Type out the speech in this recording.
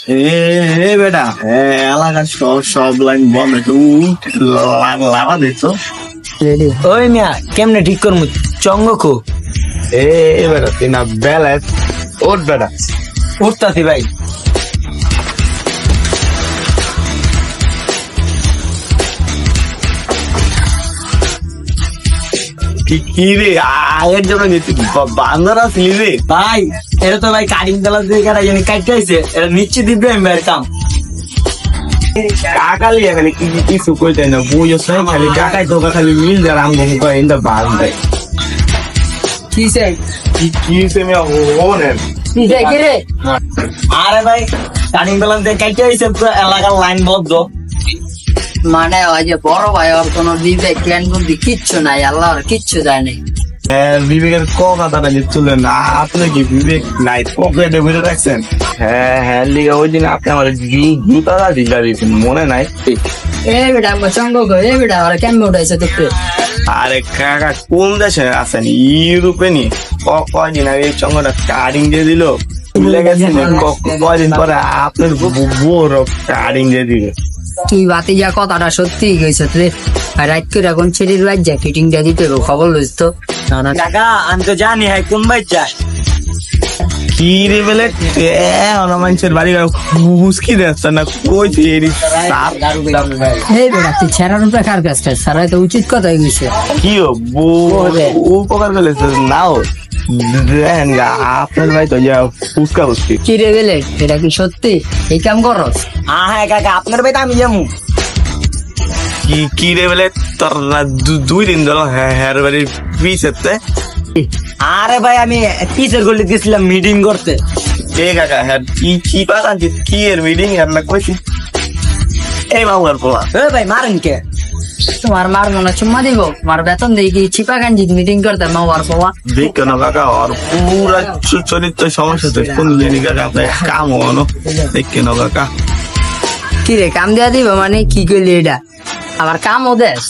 বেটা এলাকার সব লাইন বন্ধ লাভা দিচ্ছ। ওই মিয়া কেমনে ঠিক করমু চঙ্গকো বেটা তুই না বেলা ওর বেটা উঠতাছি ভাই। কি রে আয়ের জন্য বান্দর আসলি রে ভাই এটা তো ভাই কাটিং কালার দিয়ে কাটা জানি কাটতে হয়েছে, এটা নিশ্চিত দিবে ভাইয়ের কাম। কাকালি খালি কিছু কইতে না বুঝো খালি কাকাই তো খালি মিল যা রাম গম কয় ইন্দা বাল দেয় কিসে কি সে মে ওনের কিসে কি রে? আরে ভাই কাটিং কালার দিয়ে কাটতে হয়েছে, পুরো এলাকার লাইন বদ্ধ। মানে ওই যে বড় ভাই ওর কোনো বিবেক জ্ঞান বুদ্ধি কিচ্ছু নাই, আল্লাহর কিচ্ছু যায় নাই। বিবেকের কথাটা যে তুলেন না, আপনি কি বিবেক নাই পকেটে ভরে রাখছেন? হ্যাঁ লিগা ওই দিন আপনি আমার জুতা দিলা দিয়েছেন মনে নাই? এ বেটা আমার সঙ্গ গো, এ বেটা ওরা কেমন উঠাইছে তোকে? আরে কাকা কোন দেশে আছেন? ইউরোপে নি কয়দিন আগে এই চঙ্গটা কাটিং দিয়ে দিল, ভুলে গেছেন? কয়দিন পরে আপনার বড় কাটিং দিয়ে দিবে। তুই বাতি যা কথাটা সত্যি গেছে রে, রাত করে এখন ছেড়ির বাজ্যা ফিটিং দিয়ে দিতে হবে, খবর লইস তো। কাকা আমি তো জানি হ্যাঁ কোন ভাই চাই। কি রে বলে মানুষের বাড়ি হুসকি দিচ্ছে না কইছি এই বেটা তুই ছেড়ার উপরে কার কাজটা সারাই তো উচিত কথাই গেছে। কি উপকার ফেলেছে নাও দেখেন গা আপনার ভাই তো যা ফুসকা ফুসকি। কি রে বেলে এটা কি সত্যি এই কাম করস? হ্যাঁ কাকা আপনার ভাই তো আমি যাবো। কি রে বলে তোর 2 দিন ধরো হ্যাঁ বাড়ির পিছেতে। আরে ভাই আমি টিচার গলি গেছিলাম মিটিং করতে। কাকা হ্যাঁ কি পাকান কি এর মিটিং আর না কইছি এই মামুর পোলা। ভাই মারেন কে? তোমার মার মনে চুম্মা দিব, তোমার বেতন দিয়ে কি চিপা গাঞ্জি মিটিং করতে মাওয়ার পাওয়া দেখ কেন কাকা ওর পুরা চরিত্র সমস্যা তো কোন জানি কাকা আপনার কাম হনো দেখ কেন কাকা। কি রে কাম দেয়া দিব মানে কি করলি এটা আবার কাম ও দেশ?